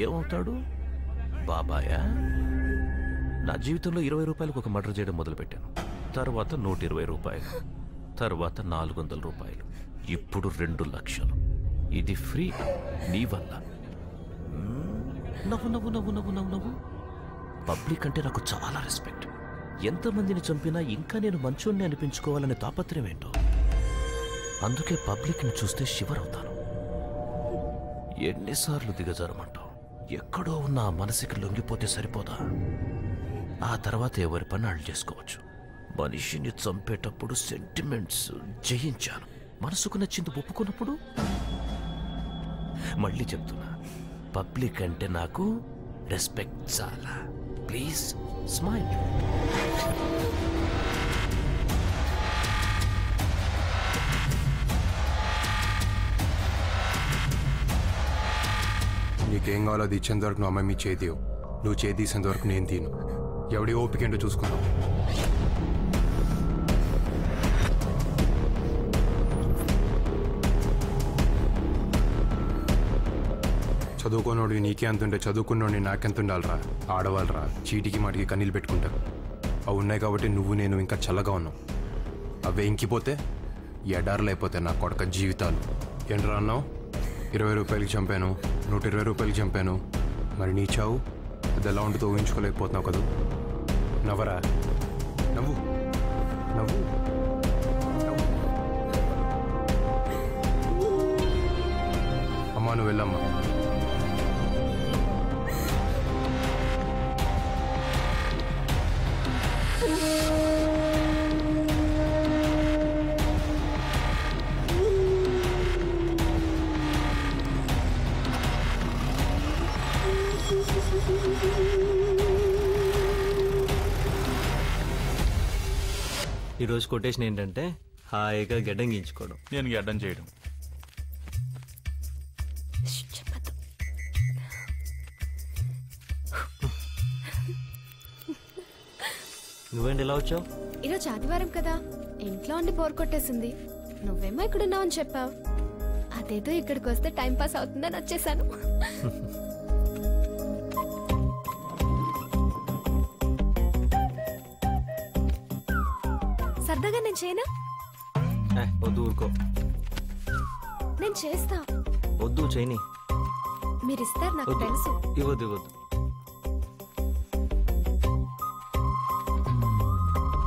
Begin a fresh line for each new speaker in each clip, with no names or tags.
ఏమవుతాడు? బాబాయా? నా జీవితంలో 20 రూపాయలకు ఒక మర్డర్ చేయడం మొదలుపెట్టాను. తర్వాత 120 రూపాయలు, తర్వాత 400 రూపాయలు, ఇప్పుడు 2 లక్షలు. ఇది ఫ్రీ నీ వల్ల. నవ్వు నవ్వు నవ్వు నవ్వు నవ్వు నవ్వు. పబ్లిక్ అంటే నాకు చాలా రెస్పెక్ట్. ఎంతమందిని చంపినా ఇంకా నేను మంచోన్ని అనిపించుకోవాలనే తాపత్రయం ఏంటో. అందుకే పబ్లిక్ని చూస్తే షివర్ అవుతాను. ఎన్నిసార్లు దిగజారమంటావు? ఎక్కడో ఉన్న ఆ మనసుకి లొంగిపోతే సరిపోదా? ఆ తర్వాత ఎవరి పని వాళ్ళు చేసుకోవచ్చు. మనిషిని చంపేటప్పుడు సెంటిమెంట్స్ జయించాను. మనసుకు నచ్చింది ఒప్పుకున్నప్పుడు మళ్ళీ చెప్తున్నా, పబ్లిక్ అంటే నాకు రెస్పెక్ట్ చాలా. Please smile.
నీకేం కావాలో అది ఇచ్చేంత వరకు నువ్వు అమ్మాయి మీ చేతివు. నువ్వు చేతీసేంత వరకు నేను తీను. ఎవడి ఓపిక ఏంటో చూసుకున్నావు. చదువుకోనోడు నీకే అంతుంటే చదువుకున్నోడిని నాకెంత ఉండాలరా? ఆడవాళ్ళరా చీటికి మాటికి కన్నీళ్ళు పెట్టుకుంటారు. అవి ఉన్నాయి కాబట్టి నువ్వు నేను ఇంకా చల్లగా ఉన్నావు. అవే ఇంకిపోతే ఎడారులు అయిపోతాయి నా కొడక జీవితాలు. ఏంట్రా అన్నావు? 20 రూపాయలకి చంపాను, 120 రూపాయలకి చంపాను. మరి నీ చావు అది ఎలా ఉంటుందో ఊహించుకోలేకపోతున్నావు కదా. నవ్వరా, నవ్వు నవ్వు. అమ్మా నువ్వు వెళ్ళమ్మా.
ఈరోజు కొటేషన్ ఏంటంటే హాయిగా గడ్డం గీయించుకోవడం.
నేను గడ్డం చేయడం.
నువ్వేంటి ఇలా వచ్చావు?
ఈరోజు ఆదివారం కదా, ఇంట్లో ఉండి బోర్ కొట్టేసింది. నువ్వేమో ఇక్కడున్నావని చెప్పావు. అదేదో ఇక్కడికి వస్తే టైం పాస్ అవుతుందని వచ్చేసాను. సరదాగా నేను చేయనా?
వద్దు, ఊరుకో.
నేను చేస్తా.
వద్దు, చేయని.
మీరు ఇస్తారు నాకు తెలుసు.
ఇవ్వద్దు ఇవ్వద్దు.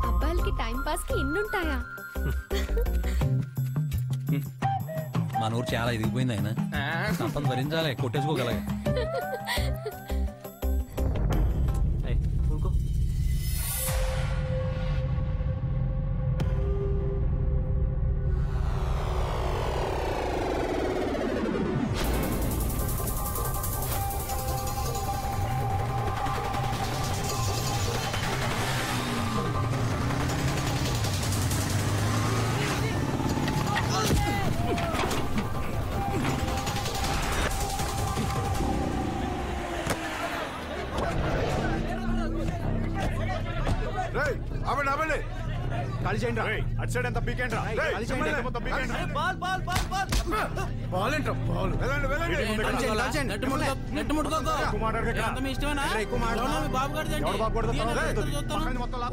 అబ్బాయిలకి టైం పాస్ కి ఇన్నుంటాయా?
మన ఊరు చాలా ఎదిగిపోయింది. ఆయన సంపద భరించాలి, కొట్టేసుకోగల.
ఊరుకో.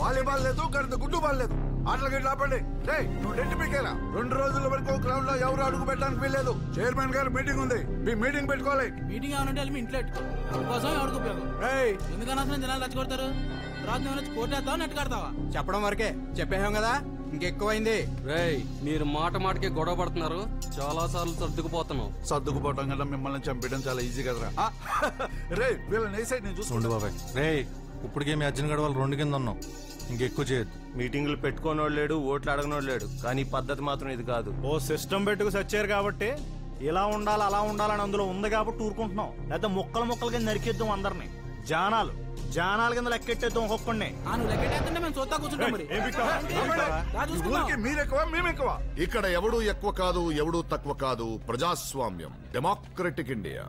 వాలీబాల్ లేదు, గుడ్డు బాల్ లేదు. ఆటలు గట్టి ఆపండి. నువ్వు నెట్టి పీకేలా. 2 రోజుల వరకు గ్రౌండ్ లో ఎవరు అడుగు పెట్టడానికి వీల్లేదు. చైర్మన్ గారు మీటింగ్ ఉంది, మీ మీటింగ్ పెట్టుకోవాలి.
మీటింగ్ ఏమంటే మీ ఇంట్లో కోసం ఎవరికి ఎందుకన్నా జనాలు రచ్చగొడతారు? తర్వాత కోటేస్తావా నెట్ కడతావా? చెప్పడం వరకే చెప్పేసాం కదా, ఇంకెక్కువైంది.
రేయ్, మీరు మాట మాటకి గొడవ పడుతున్నారు. చాలా సార్లు సర్దుకుపోతున్నావు.
సర్దుకుపోవటం కన్నా మిమ్మల్ని చంపడం చాలా ఈజీ కదరా. రే వీళ్ళని సైడ్ నేను చూసుకోండి
బాబాయ్. రే ఇప్పటికే మీ అర్జున్ గడవాలి 2 కింద ఉన్నాం. ఇంకెక్కువ చేయొద్దు.
మీటింగ్లు పెట్టుకోనోడు లేడు, ఓట్లు అడగనోడు లేడు. కానీ పద్ధతి మాత్రం ఇది కాదు.
ఓ సిస్టమ్ పెట్టుకు సచ్చారు కాబట్టి ఇలా ఉండాలి అలా ఉండాలని అందులో ఉంది కాబట్టి ఊరుకుంటున్నాం. లేకపోతే ముక్కలు కింద నరికేద్దాం అందరినీ. జానాల కింద లెక్కెట్టేద్దాం ఒక్కొక్కడిని.
మీరెక్కువ మేమెక్కువ.
ఇక్కడ ఎవడు ఎక్కువ కాదు, ఎవడు తక్కువ కాదు. ప్రజాస్వామ్యం, డెమోక్రటిక్ ఇండియా.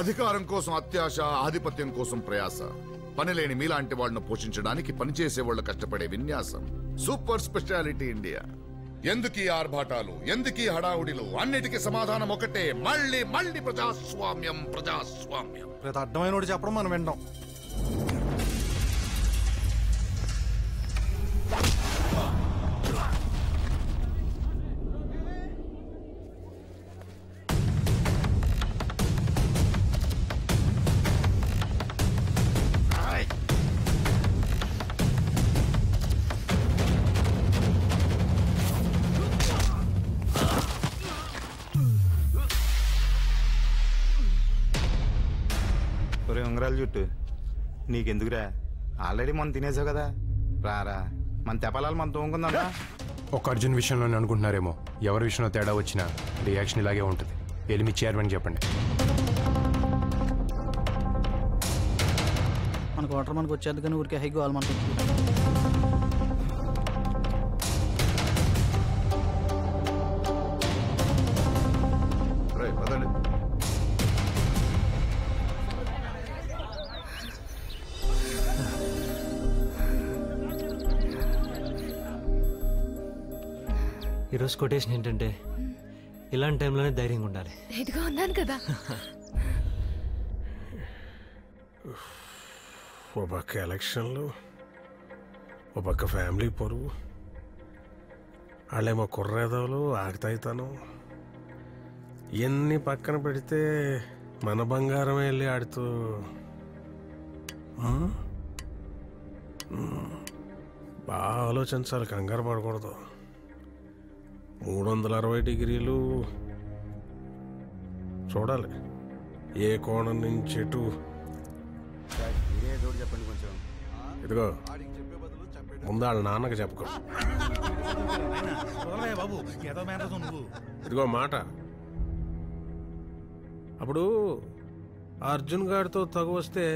అధికారం కోసం అత్యాశ, ఆధిపత్యం కోసం ప్రయాస. పనిలేని మీలాంటి వాళ్ళను పోషించడానికి పనిచేసే వాళ్ళు కష్టపడే విన్యాసం. Super speciality India. ఎందుకీ ఆర్భాటాలు, ఎందుకీ హడావుడిలు? అన్నిటికీ సమాధానం ఒకటే, మళ్ళీ మళ్ళీ ప్రజాస్వామ్యం, ప్రజాస్వామ్యం.
ప్రతి అడ్డమైన వాడు చెప్పడం మనం వింటాం.
ఉంగరాలు చుట్టూ నీకెందుకురా? ఆల్రెడీ మనం తినేసావు కదా, రారా మన తెపాలాలు మనం తోముకుందా.
ఒక అర్జున్ విషయంలోనే అనుకుంటున్నారేమో, ఎవరి విషయంలో తేడా వచ్చినా రియాక్షన్ ఇలాగే ఉంటుంది. వెళ్ళి మీ చైర్మన్ చెప్పండి.
మనకు వాటర్ మనకు వచ్చేది కానీ ఊరికే హైక్ కావాలి మనకు.
ఈరోజు కొటేషన్ ఏంటంటే, ఇలాంటి టైంలోనే ధైర్యంగా ఉండాలి.
ఇదిగో ఉన్నాను కదా.
ఓ పక్క ఎలక్షన్లు, ఓ పక్క ఫ్యామిలీ పరువు, వాళ్ళేమో కుర్రేదవులు ఆగుతాయితాను. ఇవన్నీ పక్కన పెడితే మన బంగారం వెళ్ళి ఆడుతూ బాగా ఆలోచించాలి, కంగారు పడకూడదు. 360 డిగ్రీలు చూడాలి, ఏ కోణం నుంచి ఎటు.
చెప్పండి కొంచెం.
ఇదిగో ముందు వాళ్ళ నాన్నకి చెప్పుకో. ఇదిగో మాట, అప్పుడు అర్జున్ గారితో తగు వస్తే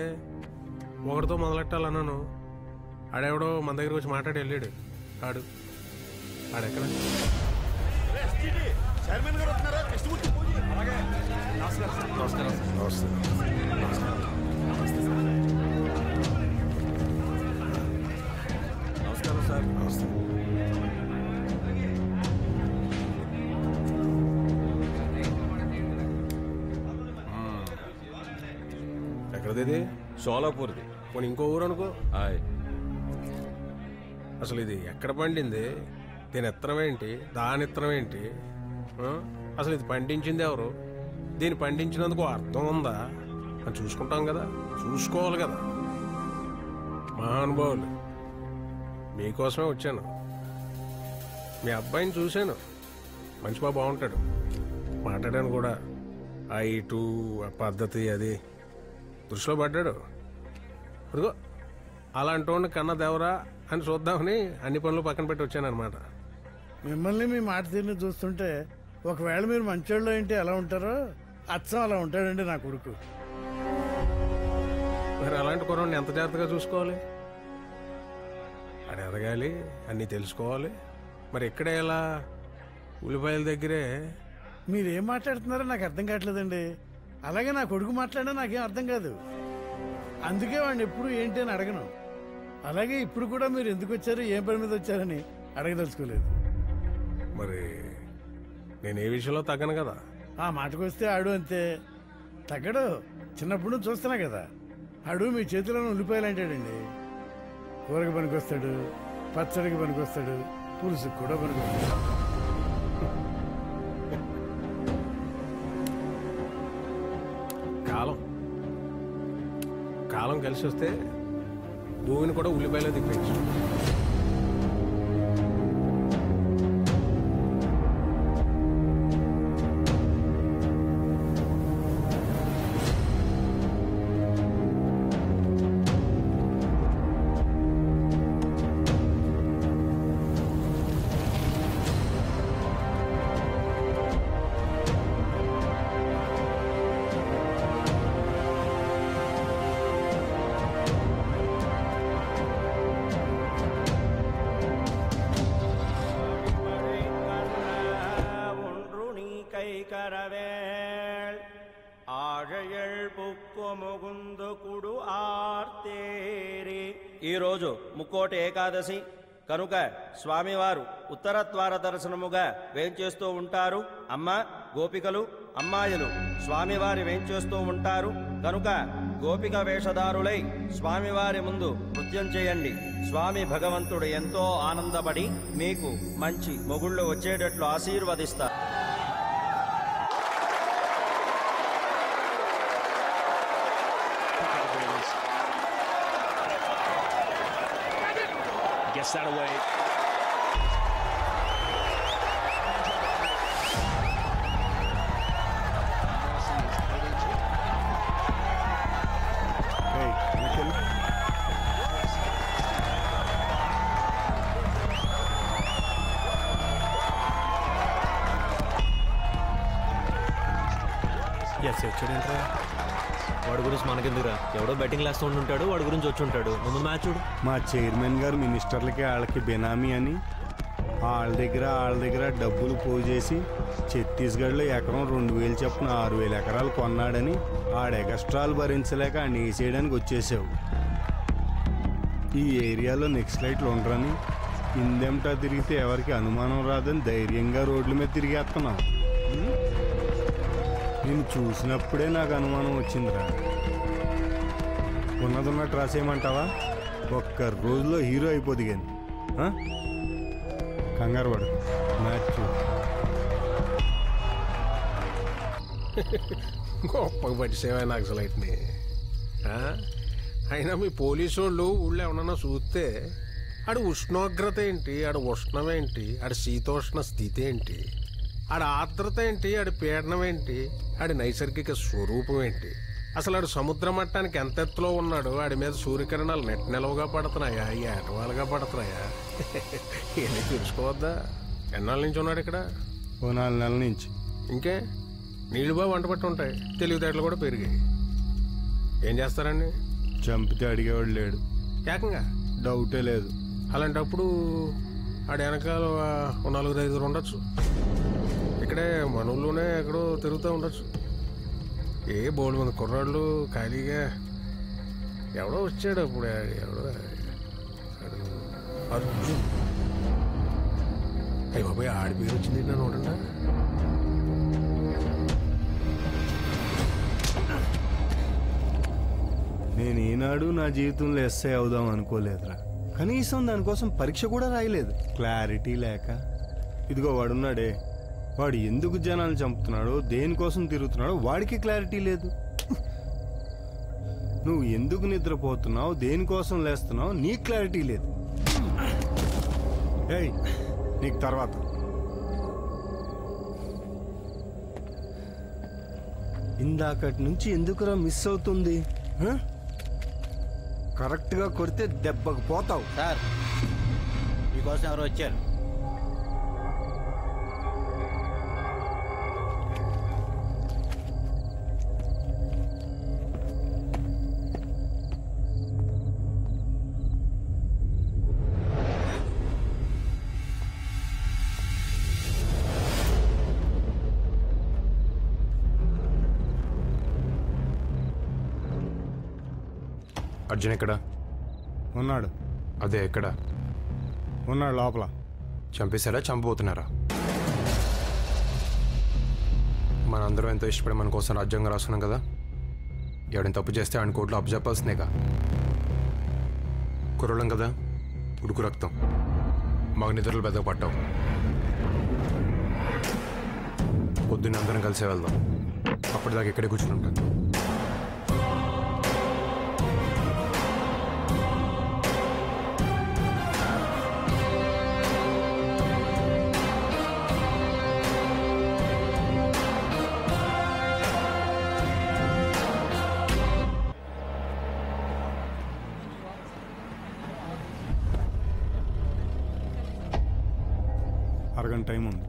ఒకటితో మొదలెట్టాలన్నాను. ఆడెవడో మన దగ్గరికి వచ్చి మాట్లాడి వెళ్ళాడు. ఆడెక్కడ?
నమస్కారం సార్.
నమస్తే. ఎక్కడది?
సోలాపూర్ది.
పోనీ ఇంకో ఊరు అనుకో. అసలు ఇది ఎక్కడ పండింది? దీని ఇత్తనం ఏంటి? దాని ఇత్తనం ఏంటి? అసలు ఇది పండించింది ఎవరు? దీన్ని పండించినందుకు అర్థం ఉందా అని చూసుకుంటాం కదా, చూసుకోవాలి కదా. మహానుభావులు, మీకోసమే వచ్చాను. మీ అబ్బాయిని చూశాను, మంచి బాబు, బాగుంటాడు, మాట్లాడాను కూడా. ఆ ఇటు ఆ పద్ధతి అది దృష్టిలో పడ్డాడు. అదిగో అలాంటి వాడిని కన్న దేవరా అని చూద్దామని అన్ని పనులు పక్కన పెట్టి వచ్చాను అనమాట.
మిమ్మల్ని మీ మాట తీరుని చూస్తుంటే ఒకవేళ మీరు మంచోళ్ళు ఏంటి ఎలా ఉంటారో అచ్చం అలా ఉంటాడండి నా కొడుకు.
మరి అలాంటి కుర్రాడిని ఎంత జాగ్రత్తగా చూసుకోవాలి? అది ఎదగాలి, అన్నీ తెలుసుకోవాలి. మరి ఇక్కడే ఎలా? ఉల్లిపాయల దగ్గరే.
మీరేం మాట్లాడుతున్నారో నాకు అర్థం కావట్లేదండి. అలాగే నా కొడుకు మాట్లాడినా నాకేం అర్థం కాదు. అందుకే వాడిని ఎప్పుడు ఏంటి అని అడగను. అలాగే ఇప్పుడు కూడా మీరు ఎందుకు వచ్చారు, ఏం పని మీద వచ్చారని అడగదలుచుకోలేదు.
మరి నేను ఏ విషయంలో తగ్గను కదా.
ఆ మాటకు వస్తే ఆడు అంతే తగ్గడు. చిన్నప్పుడు నుంచి చూస్తున్నా కదా, ఆడు మీ చేతిలోనే ఉల్లిపాయలు అంటాడండి. కూరకి పనికొస్తాడు, పచ్చడికి పనికొస్తాడు, పులుసుకి కూడా పనికొస్తాడు.
కాలం కలిసి వస్తే భూమిని కూడా ఉల్లిపాయలో దిప్పేయచ్చు.
ఈరోజు ముక్కోటి ఏకాదశి. కనుక స్వామివారు ఉత్తర ద్వార దర్శనముగా వేంచేస్తూ ఉంటారు. అమ్మ గోపికలు అమ్మాయిలు స్వామివారి వేంచేస్తూ ఉంటారు కనుక గోపిక వేషధారులై స్వామివారి ముందు నృత్యం చేయండి. స్వామి భగవంతుడు ఎంతో ఆనందపడి మీకు మంచి మొగుళ్ళు వచ్చేటట్లు ఆశీర్వదిస్తారు.
Gets that away.
వచ్చాడేంట్రా? వాడి గురించి మనకెందుకురా? ఎవడో బెట్టింగ్ లాస్తూ ఉంటుంటాడు, వాడి గురించి వచ్చి ఉంటాడు. ముందు మ్యాచ్ చూడు.
మా చైర్మన్ గారు మినిస్టర్లకి వాళ్ళకి బెనామీ అని వాళ్ళ దగ్గర డబ్బులు పోజేసి ఛత్తీస్గఢ్లో ఎకరం 2000 చొప్పున 6000 ఎకరాలు కొన్నాడని ఆడ ఎగస్ట్రాలు భరించలేక ఆయన వేసేయడానికి వచ్చేసావు. ఈ ఏరియాలో నెక్స్ట్ లైట్లు ఉండరని ఇందెంటా తిరిగితే ఎవరికి అనుమానం రాదని ధైర్యంగా రోడ్ల మీద తిరిగేస్తున్నావు. నేను చూసినప్పుడే నాకు అనుమానం వచ్చిందిరా. ఉన్నదన్నట్టు రాసేయమంటావా? ఒక్క రోజులో హీరో అయిపోద్ది కానీ కంగారు పడు. మ్యాచ్
గొప్పగా పట్టిసేవా నాకు లైట్ని. అయినా మీ పోలీసు వాళ్ళు ఊళ్ళో ఏమన్నా చూస్తే ఆడ ఉష్ణోగ్రత ఏంటి, ఆడ ఉష్ణం ఏంటి, ఆడ శీతోష్ణ స్థితి ఏంటి, ఆడ ఆర్ద్రత ఏంటి, ఆడ పీడనం ఏంటి, ఆడి నైసర్గిక స్వరూపం ఏంటి, అసలు ఆడు సముద్ర మట్టానికి ఎంత ఎత్తులో ఉన్నాడు, ఆడి మీద సూర్యకిరణాలు నిలువుగా పడుతున్నాయా, ఏటవాలుగా పడుతున్నాయా, ఇవన్నీ తెలుసుకోవద్దా? ఎన్నాళ్ళ నుంచి ఉన్నాడు ఇక్కడ?
ఓ 4 నెలల నుంచి.
ఇంకే నీళ్ళు బాగా వంట పట్టి ఉంటాయి, తెలివితేటలు కూడా పెరిగాయి. ఏం చేస్తారండి?
చంపితే అడిగేవాడు లేడు.
ఏకంగా
డౌటే లేదు.
అలాంటప్పుడు ఆడ వెనకాల 4-5 ఉండొచ్చు. ఇక్కడే మన ఊళ్ళోనే ఎక్కడో తిరుగుతూ ఉండొచ్చు. ఏ బోల్డ్ మంది కుర్రాళ్ళు ఖాళీగా. ఎవడో వచ్చాడు అప్పుడు, ఎవడో అర్జున్. అయ్యి బాబాయ్ ఆడి పేరు వచ్చింది నన్ను చూడండి.
నేను ఈనాడు నా జీవితంలో ఎస్ఐ అవుదాం అనుకోలేదురా. కనీసం దానికోసం పరీక్ష కూడా రాయలేదు. క్లారిటీ లేక ఇదిగో వాడున్నాడే, వాడు ఎందుకు జనాలు చంపుతున్నాడో, దేనికోసం తిరుగుతున్నాడో వాడికి క్లారిటీ లేదు. నువ్వు ఎందుకు నిద్రపోతున్నావు, దేనికోసం లేస్తున్నావు నీకు క్లారిటీ లేదు. ఏయ్ నీకు తర్వాత. ఇందాకటి నుంచి ఎందుకురా మిస్ అవుతుంది? కరెక్ట్గా కొడితే దెబ్బకు పోతావు.
సార్ మీకోసం ఎవరు వచ్చారు?
అర్జున్ ఎక్కడ
ఉన్నాడు?
అదే ఎక్కడ
ఉన్నాడు? లోపల.
చంపేశారా, చంపబోతున్నారా? మనందరం ఎంతో ఇష్టపడి మన కోసం రాజ్యాంగం రాసుకున్నాం కదా. ఎవడైనా తప్పు చేస్తే ఆయన కోర్టులో అప్పు చెప్పాల్సిందేగా. కుర్రలం కదా, ఉడుకు రక్తం, మాకు నిద్రలు పెద్దగా పట్టావు. పొద్దున్న అందరం కలిసే వెళ్దాం. అప్పటిదాకా ఇక్కడే కూర్చుని ఉంటాను.
అరగంట టైం ఉంది.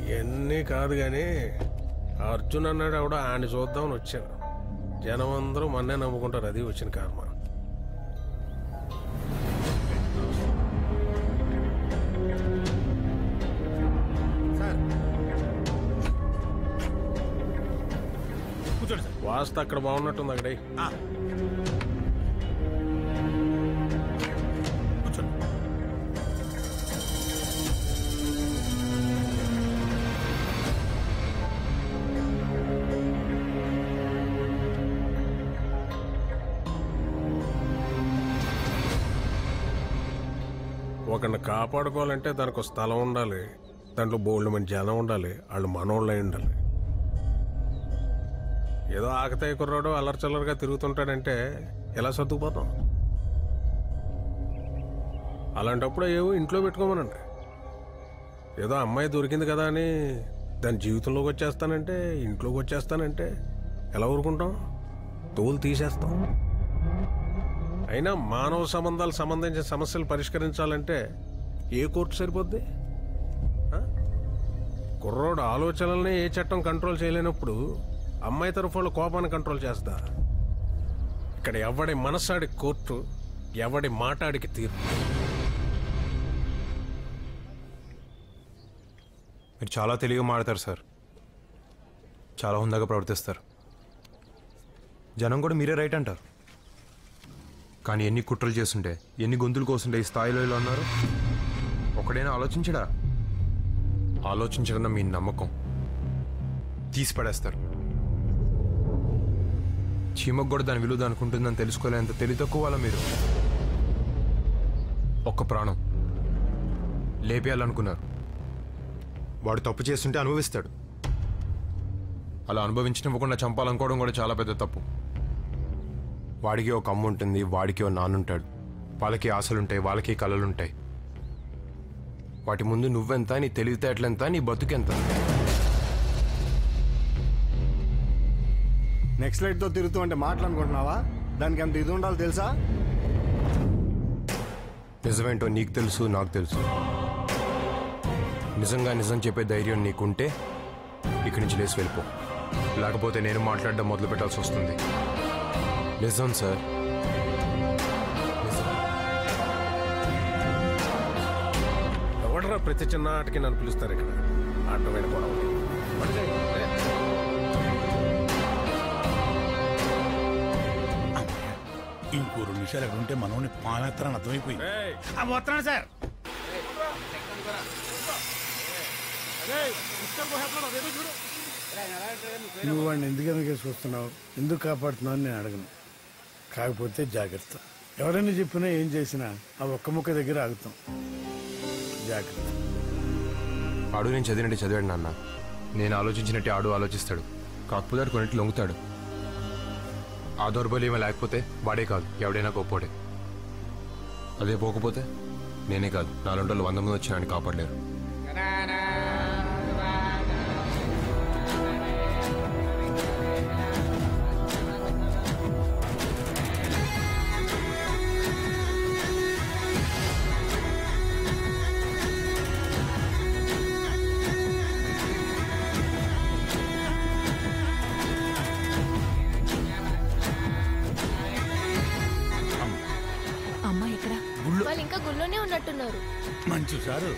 ఇవన్నీ కాదు కానీ అర్జున్ అన్నాడు ఎవడో ఆయన చూద్దామని వచ్చాను. జనం అందరూ మన్నే నమ్ముకుంటారు, అది వచ్చిన కర్మ. వాస్తు అక్కడ బాగున్నట్టుంది. అక్కడే ఒకరిని కాపాడుకోవాలంటే దానికి ఒక స్థలం ఉండాలి, దాంట్లో బోల్డ్ మంచి జనం ఉండాలి, వాళ్ళు మనోళ్ళై ఉండాలి. ఏదో ఆకతాయి కుర్రాడు అల్లరిచల్లరిగా తిరుగుతుంటాడంటే ఎలా సర్దుకుపోతాం? అలాంటప్పుడు ఏవో ఇంట్లో పెట్టుకోమనండి. ఏదో అమ్మాయి దొరికింది కదా అని దాని జీవితంలోకి వచ్చేస్తానంటే, ఇంట్లోకి వచ్చేస్తానంటే ఎలా ఊరుకుంటాం? తోలు తీసేస్తాం. అయినా మానవ సంబంధాలు సంబంధించిన సమస్యలు పరిష్కరించాలంటే ఏ కోర్టు సరిపోద్ది? కుర్రోడు ఆలోచనల్ని ఏ చట్టం కంట్రోల్ చేయలేనప్పుడు అమ్మాయి తరఫు వాళ్ళ కోపాన్ని కంట్రోల్ చేస్తా. ఇక్కడ ఎవడి మనసాడి కోర్టు, ఎవడి మాటాడికి తీర్పు.
మీరు చాలా తెలివిగా మాడతారు సార్, చాలా హుందాగా ప్రవర్తిస్తారు. జనం కూడా మీరే రైట్ అంటారు. కానీ ఎన్ని కుట్రలు చేస్తుంటే, ఎన్ని గొంతులు కోస్తుంటే ఈ స్థాయిలో ఇలా ఉన్నారు. ఒకడైనా ఆలోచించడా? ఆలోచించడం మీ నమ్మకం తీసి పడేస్తారు. చీమకు కూడా దాని విలువ అనుకుంటుందని తెలుసుకోలేంత తెలివి తక్కువ వాళ్ళ మీరు. ఒక్క ప్రాణం లేపేయాలనుకున్నారు. వాడు తప్పు చేస్తుంటే అనుభవిస్తాడు. అలా అనుభవించనివ్వకుండా చంపాలనుకోవడం కూడా చాలా పెద్ద తప్పు. వాడికి ఒక అమ్మ ఉంటుంది, వాడికి ఒక నాన్నుంటాడు. వాళ్ళకి ఆశలుంటాయి, వాళ్ళకి కళలుంటాయి. వాటి ముందు నువ్వెంత, నీ తెలివితేటలెంత, నీ బతుకెంత?
నెక్స్ట్ లైట్తో తిరుగుతూ అంటే మాట్లాడుకుంటున్నావా? దానికి ఎంత ఇది ఉండాలో తెలుసా?
నిజమేంటో నీకు తెలుసు, నాకు తెలుసు. నిజంగా నిజం చెప్పే ధైర్యం నీకుంటే ఇక్కడి నుంచి లేచి వెళ్ళిపో. లేకపోతే నేను మాట్లాడడం మొదలు పెట్టాల్సి వస్తుంది. నిజం సార్.
ఎవడరా ప్రతి చిన్న ఆటకి నన్ను పిలుస్తారు ఇక్కడ? అడ్డమైన గొడవ.
ఇంకో 2 నిమిషాలు ఎక్కడ ఉంటే మనోని పానేత్రాన్ని అర్థమైపోయింది. వస్తున్నాను సార్.
నువ్వు వాడిని ఎందుకు చూస్తున్నావు, ఎందుకు కాపాడుతున్నావు అని నేను అడగను. కాకపోతే జాగ్రత్త. ఎవరైనా చెప్పినా ఏం చేసినా ఆ ఒక్క ముక్క దగ్గర ఆగుతాం. జాగ్రత్త.
ఆడు నేను చదివినట్టు చదివాడు నాన్న. నేను ఆలోచించినట్టే ఆడు ఆలోచిస్తాడు. కాకపోతే ఆడు కొన్నింటి లొంగుతాడు. ఆ దౌర్బల్యం లేకపోతే వాడే కాదు, ఎవడైనా గొప్పోడే. అదే పోకపోతే నేనే కాదు, 4 రోజులు 100 మంది వచ్చినా కాపాడలేరు.
వాళ్ళు ఇంకా గుళ్ళోనే ఉన్నట్టున్నారు.
మంచి సారు.